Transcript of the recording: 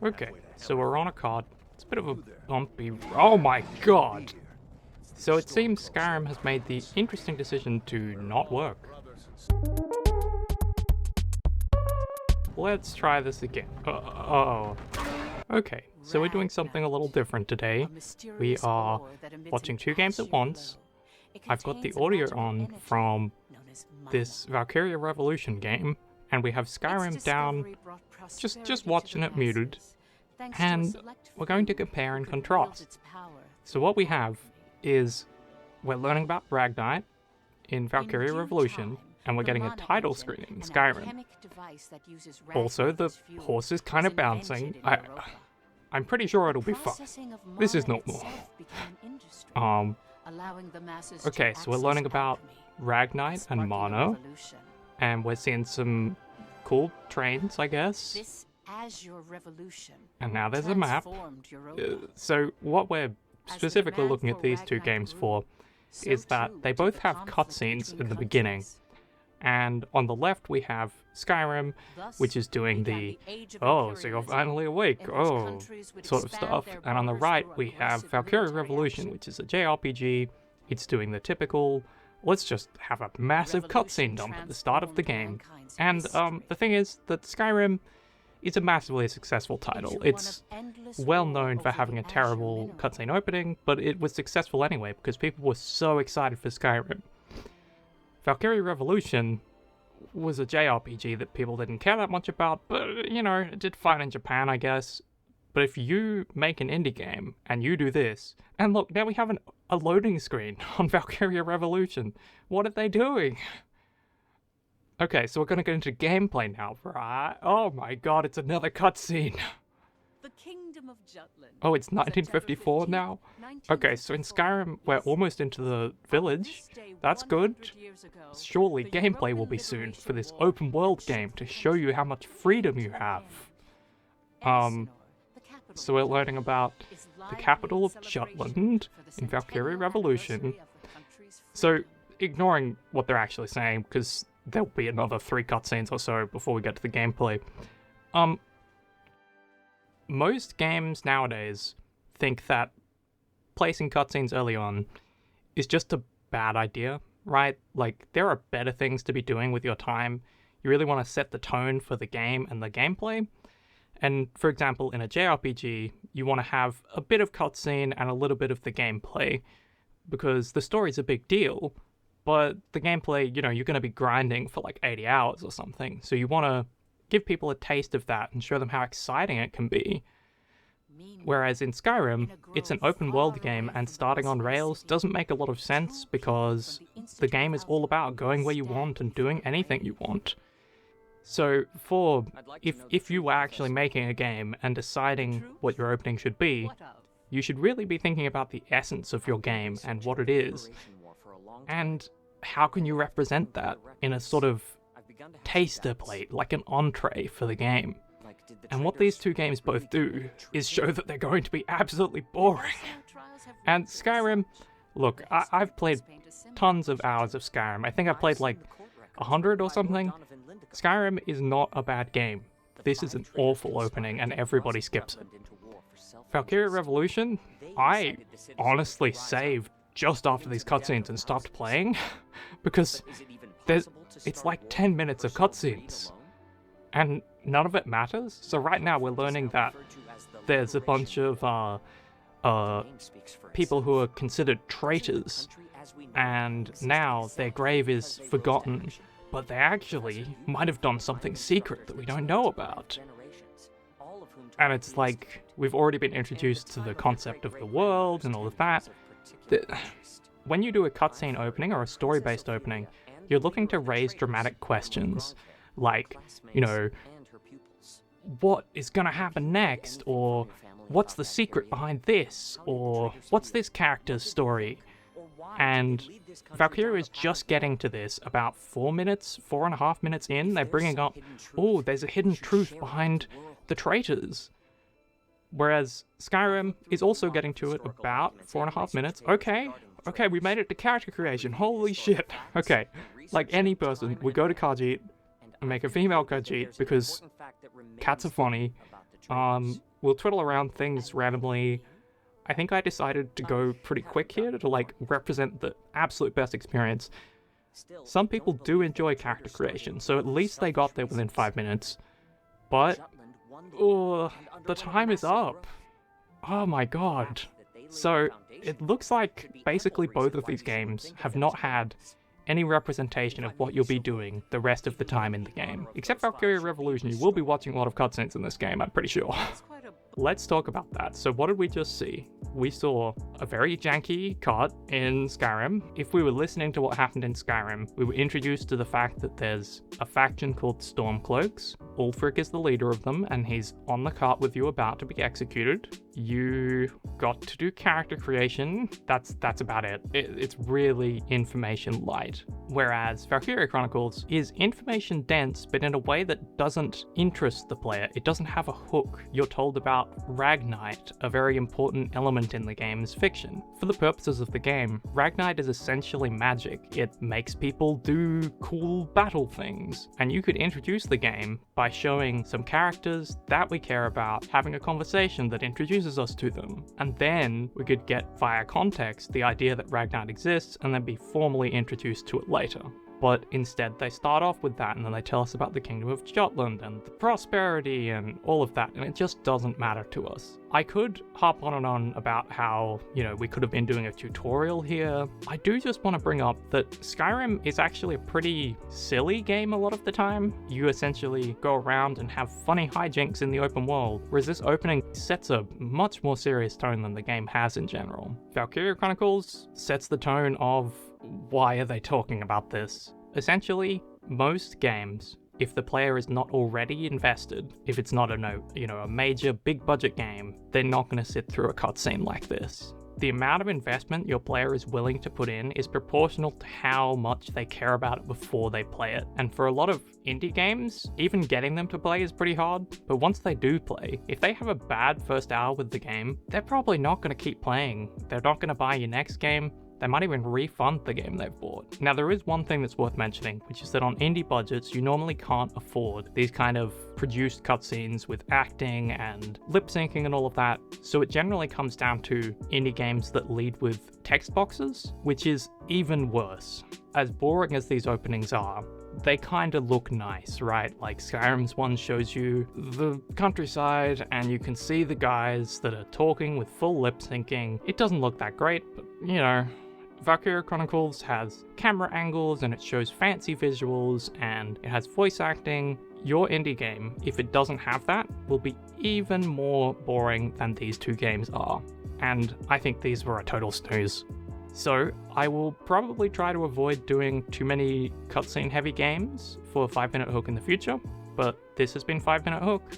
Okay, so we're on a card. It's a bit of a bumpy... Oh my god! So it seems Skyrim has made the interesting decision to not work. Let's try this again. Okay, so we're doing something a little different today. We are watching two games at once. I've got the audio on from this Valkyria Revolution game, and we have Skyrim down, just watching it muted, and we're going to compare and contrast. So what we have is, we're learning about Ragnite in Valkyria Revolution, and we're getting a title screen in Skyrim. Also, the horse is kind of bouncing. I'm pretty sure it'll be fun. This is normal. Okay, so we're learning about Ragnite and Mana, and we're seeing some cool trains, I guess. And now there's a map. So what we're specifically looking at these two games for is that they both have cutscenes in the beginning. And on the left we have Skyrim, which is doing the, oh, so you're finally awake, oh, sort of stuff. And on the right we have Valkyria Revolution, which is a JRPG. It's doing the typical, let's just have a massive cutscene dump at the start of the game. And the thing is that Skyrim is a massively successful title. It's well known for having a terrible cutscene opening, but it was successful anyway because people were so excited for Skyrim. Valkyria Revolution was a JRPG that people didn't care that much about, but, you know, it did fine in Japan, I guess. But if you make an indie game, and you do this, and look, now we have a loading screen on Valkyria Revolution. What are they doing? Okay, so we're gonna get into gameplay now, right? Oh my god, it's another cutscene. The Kingdom of Jutland. Oh, it's 1954 now? Okay, so in Skyrim, we're almost into the village. That's good. Surely gameplay will be soon for this open world game to show you how much freedom you have. So we're learning about the capital of Jutland in Valkyria Revolution. So, ignoring what they're actually saying, because there'll be another 3 cutscenes or so before we get to the gameplay. Most games nowadays think that placing cutscenes early on is just a bad idea, right? Like, there are better things to be doing with your time. You really want to set the tone for the game and the gameplay. And, for example, in a JRPG, you want to have a bit of cutscene and a little bit of the gameplay, because the story's a big deal, but the gameplay, you know, you're going to be grinding for like 80 hours or something, so you want to give people a taste of that and show them how exciting it can be. Whereas in Skyrim, it's an open world game, and starting on rails doesn't make a lot of sense because the game is all about going where you want and doing anything you want. So if you were actually making a game and deciding what your opening should be, you should really be thinking about the essence of your game and what it is, and how can you represent that in a sort of taster plate, like an entree for the game. And what these two games both do is show that they're going to be absolutely boring. And Skyrim, look, I've played tons of hours of Skyrim. I think I've played like 100 or something. Skyrim is not a bad game. This is an awful opening and everybody skips it. Valkyria Revolution, I honestly saved just after these cutscenes and stopped playing because it's like 10 minutes of cutscenes and none of it matters. So right now we're learning that there's a bunch of people who are considered traitors, and now their grave is forgotten, but they actually might have done something secret that we don't know about. And it's like, we've already been introduced to the concept of the world and all of that. When you do a cutscene opening or a story-based opening, you're looking to raise dramatic questions, like, you know, what is gonna happen next, or what's the secret behind this, or what's this character's story? And Valkyria is just getting to this about 4.5 minutes in. They're bringing up, oh, there's a hidden truth behind the traitors. Whereas Skyrim is also getting to it about 4.5 minutes. Okay, we made it to character creation. Holy shit. Okay, like any person, we go to Khajiit and make a female Khajiit because cats are funny. We'll twiddle around things randomly. I think I decided to go pretty quick here to like represent the absolute best experience. Some people do enjoy character creation, so at least they got there within 5 minutes. But, the time is up. Oh my god. So, it looks like basically both of these games have not had any representation of what you'll be doing the rest of the time in the game. Except Valkyria Revolution, you will be watching a lot of cutscenes in this game, I'm pretty sure. Let's talk about that. So what did we just see? We saw a very janky cut in Skyrim. If we were listening to what happened in Skyrim, we were introduced to the fact that there's a faction called Stormcloaks. Ulfric is the leader of them, and he's on the cart with you about to be executed. You got to do character creation. That's about it. It's really information light. Whereas Valkyria Chronicles is information dense, but in a way that doesn't interest the player. It doesn't have a hook. You're told about Ragnite, a very important element in the game's fiction. For the purposes of the game, Ragnite is essentially magic. It makes people do cool battle things. And you could introduce the game by showing some characters that we care about, having a conversation that introduces us to them. And then we could get, via context, the idea that Ragnite exists and then be formally introduced to it later. But instead they start off with that and then they tell us about the Kingdom of Jutland and the prosperity and all of that, and it just doesn't matter to us. I could hop on and on about how, we could have been doing a tutorial here. I do just want to bring up that Skyrim is actually a pretty silly game a lot of the time. You essentially go around and have funny hijinks in the open world, whereas this opening sets a much more serious tone than the game has in general. Valkyria Chronicles sets the tone of, why are they talking about this? Essentially, most games, if the player is not already invested, if it's not a major big budget game, they're not going to sit through a cutscene like this. The amount of investment your player is willing to put in is proportional to how much they care about it before they play it. And for a lot of indie games, even getting them to play is pretty hard, but once they do play, if they have a bad first hour with the game, they're probably not going to keep playing. They're not going to buy your next game. They might even refund the game they've bought. Now, there is one thing that's worth mentioning, which is that on indie budgets, you normally can't afford these kind of produced cutscenes with acting and lip syncing and all of that. So it generally comes down to indie games that lead with text boxes, which is even worse. As boring as these openings are, they kind of look nice, right? Like Skyrim's one shows you the countryside and you can see the guys that are talking with full lip syncing. It doesn't look that great, but Valkyria Chronicles has camera angles and it shows fancy visuals and it has voice acting. Your indie game, if it doesn't have that, will be even more boring than these two games are. And I think these were a total snooze. So I will probably try to avoid doing too many cutscene heavy games for 5 Minute Hook in the future, but this has been 5 Minute Hook.